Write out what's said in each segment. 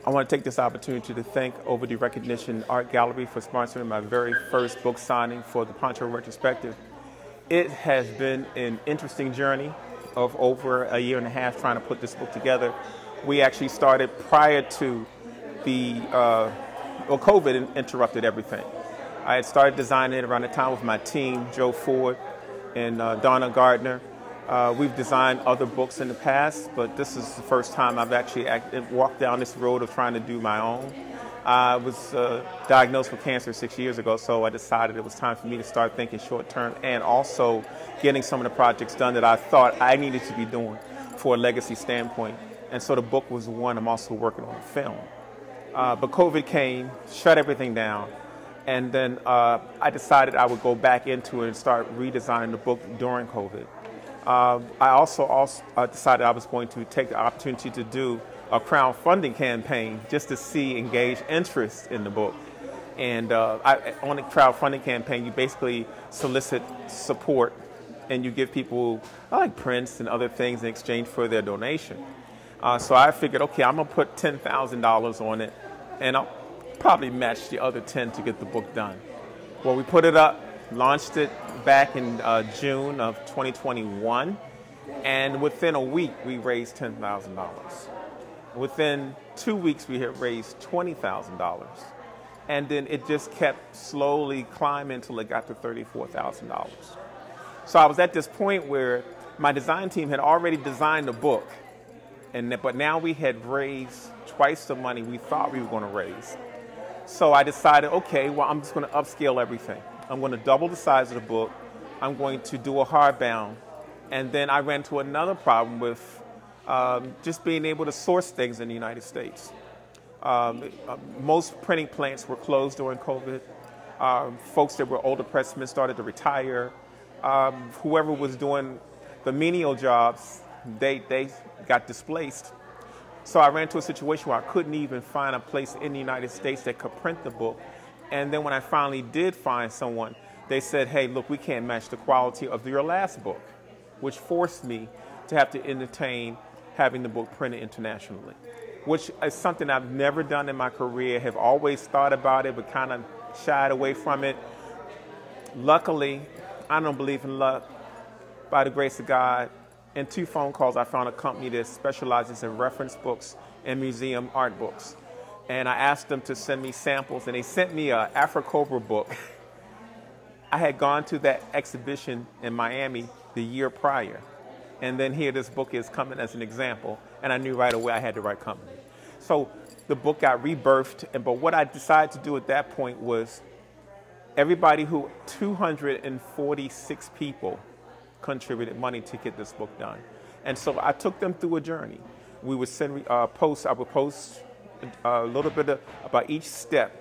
I want to take this opportunity to thank Overdue Recognition Art Gallery for sponsoring my very first book signing for the Poncho Retrospective. It has been an interesting journey of over a year and a half trying to put this book together. We actually started prior to the, COVID interrupted everything. I had started designing it around the time with my team, Joe Ford and Donna Gardner. We've designed other books in the past, but this is the first time I've actually walked down this road of trying to do my own. I was diagnosed with cancer 6 years ago, so I decided it was time for me to start thinking short term and also getting some of the projects done that I thought I needed to be doing for a legacy standpoint. And so the book was one. I'm also working on a film. But COVID came, shut everything down, and then I decided I would go back into it and start redesigning the book during COVID. I also decided I was going to take the opportunity to do a crowdfunding campaign just to engage interest in the book. And on the crowdfunding campaign, you basically solicit support and you give people like prints and other things in exchange for their donation. So I figured, okay, I'm going to put $10,000 on it, and I'll probably match the other 10 to get the book done. Well, we put it up, launched it back in June of 2021, and within a week we raised $10,000. Within 2 weeks we had raised $20,000, and then it just kept slowly climbing until it got to $34,000. So I was at this point where my design team had already designed the book, but now we had raised twice the money we thought we were going to raise. So I decided, okay, well, I'm just going to upscale everything. I'm going to double the size of the book. I'm going to do a hardbound. And then I ran into another problem with just being able to source things in the United States. Most printing plants were closed during COVID. Folks that were older pressmen started to retire. Whoever was doing the menial jobs, they got displaced. So I ran into a situation where I couldn't even find a place in the United States that could print the book. And then when I finally did find someone, they said, hey, look, we can't match the quality of your last book, which forced me to have to entertain having the book printed internationally, which is something I've never done in my career, have always thought about it, but kind of shied away from it. Luckily, I don't believe in luck. By the grace of God, in 2 phone calls, I found a company that specializes in reference books and museum art books. And I asked them to send me samples, and they sent me an Afro-Cobra book. I had gone to that exhibition in Miami the year prior. And then here this book is coming as an example, and I knew right away I had the right company. So the book got rebirthed, but what I decided to do at that point was 246 people contributed money to get this book done. And so I took them through a journey. We would send I would post a little bit about each step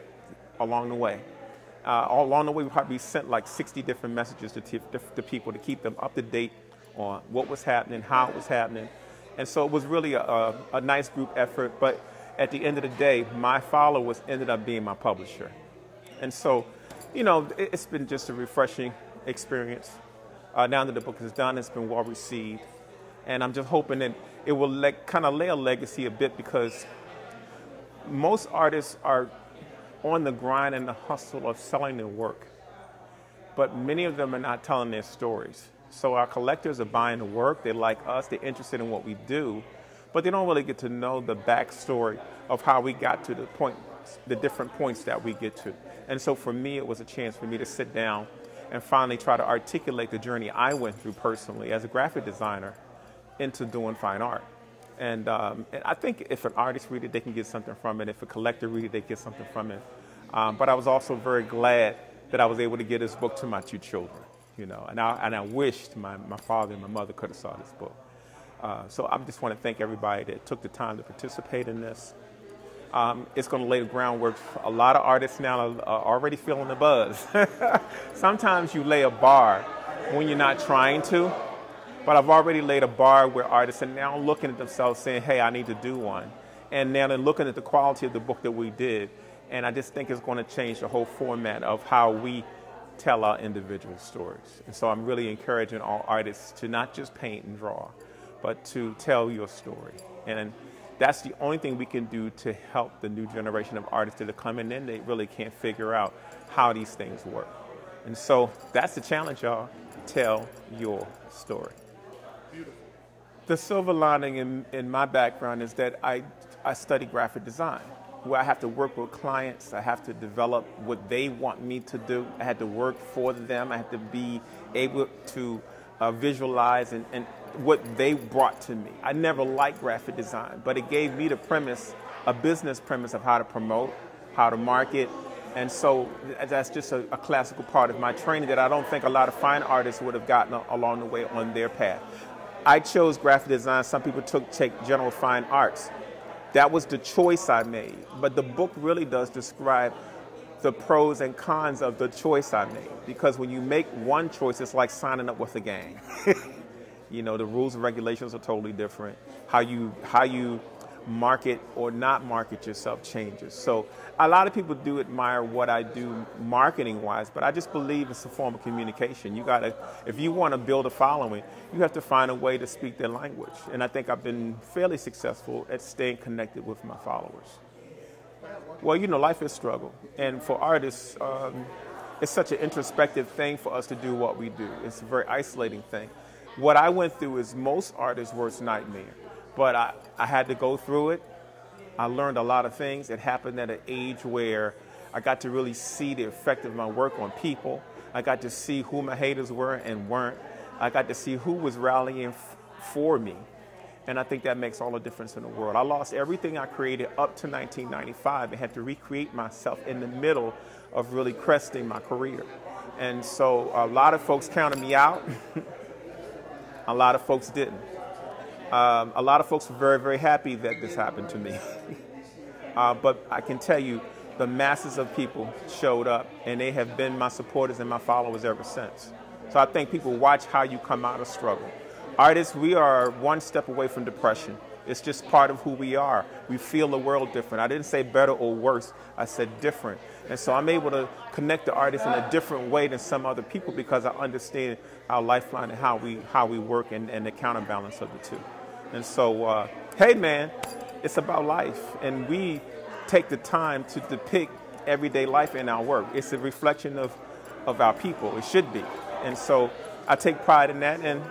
along the way. Along the way, we probably sent like 60 different messages to people to keep them up to date on what was happening, how it was happening. And so it was really a nice group effort, but at the end of the day, my followers ended up being my publisher. And so, you know, it's been just a refreshing experience. Now that the book is done, it's been well received. And I'm just hoping that it will kind of lay a legacy a bit, because most artists are on the grind and the hustle of selling their work, but many of them are not telling their stories. So our collectors are buying the work, they like us, they're interested in what we do, but they don't really get to know the backstory of how we got to the different points that we get to. And so for me, it was a chance for me to sit down and finally try to articulate the journey I went through personally as a graphic designer into doing fine art. And I think if an artist reads it, they can get something from it. If a collector reads it, they get something from it. But I was also very glad that I was able to get this book to my 2 children, you know. And I wished my father and my mother could have saw this book. So I just want to thank everybody that took the time to participate in this. It's going to lay the groundwork. A lot of artists now are already feeling the buzz. Sometimes you lay a bar when you're not trying to. But I've already laid a bar where artists are now looking at themselves saying, hey, I need to do one. And now they're looking at the quality of the book that we did. And I just think it's going to change the whole format of how we tell our individual stories. And so I'm really encouraging all artists to not just paint and draw, but to tell your story. And that's the only thing we can do to help the new generation of artists that are coming in. They really can't figure out how these things work. And so that's the challenge, y'all. Tell your story. Beautiful. The silver lining in my background is that I study graphic design, where I have to work with clients. I have to develop what they want me to do. I had to work for them. I had to be able to visualize and what they brought to me. I never liked graphic design, but it gave me the premise, a business premise of how to promote, how to market. And so that's just a classical part of my training that I don't think a lot of fine artists would have gotten along the way on their path. I chose graphic design. Some people take general fine arts. That was the choice I made. But the book really does describe the pros and cons of the choice I made. Because when you make one choice, it's like signing up with a gang. You know, the rules and regulations are totally different. How you market or not market yourself changes. So a lot of people do admire what I do marketing wise, but I just believe it's a form of communication. You gotta, if you want to build a following, you have to find a way to speak their language. And I think I've been fairly successful at staying connected with my followers. Well, you know, life is struggle. And for artists, it's such an introspective thing for us to do what we do. It's a very isolating thing. What I went through is most artists' worst nightmare. But I had to go through it. I learned a lot of things. It happened at an age where I got to really see the effect of my work on people. I got to see who my haters were and weren't. I got to see who was rallying for me. And I think that makes all the difference in the world. I lost everything I created up to 1995 and had to recreate myself in the middle of really cresting my career. And so a lot of folks counted me out. A lot of folks didn't. A lot of folks were very, very happy that this happened to me. But I can tell you, the masses of people showed up, and they have been my supporters and my followers ever since. So I think people watch how you come out of struggle. Artists, we are one step away from depression. It's just part of who we are. We feel the world different. I didn't say better or worse. I said different. And so I'm able to connect the artists in a different way than some other people because I understand our lifeline and how we work and the counterbalance of the two. And so, hey man, it's about life. And we take the time to depict everyday life in our work. It's a reflection of our people. It should be. And so I take pride in that, and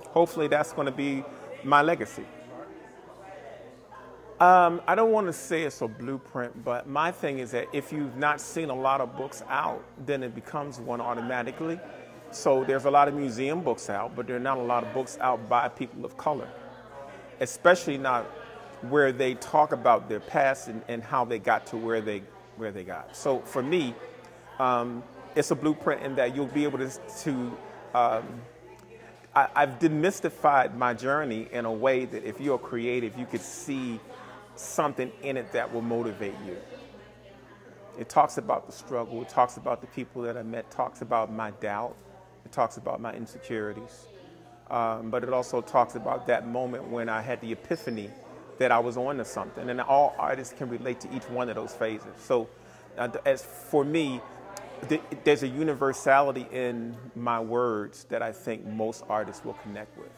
hopefully that's going to be my legacy. I don't want to say it's a blueprint, but my thing is that if you've not seen a lot of books out, then it becomes one automatically. So there's a lot of museum books out, but there are not a lot of books out by people of color, especially not where they talk about their past and how they got to where they got. So for me, it's a blueprint in that you'll be able I've demystified my journey in a way that if you're creative, you could see something in it that will motivate you. It talks about the struggle. It talks about the people that I met. It talks about my doubt. It talks about my insecurities. But it also talks about that moment when I had the epiphany that I was on to something. And all artists can relate to each one of those phases. So as for me, there's a universality in my words that I think most artists will connect with.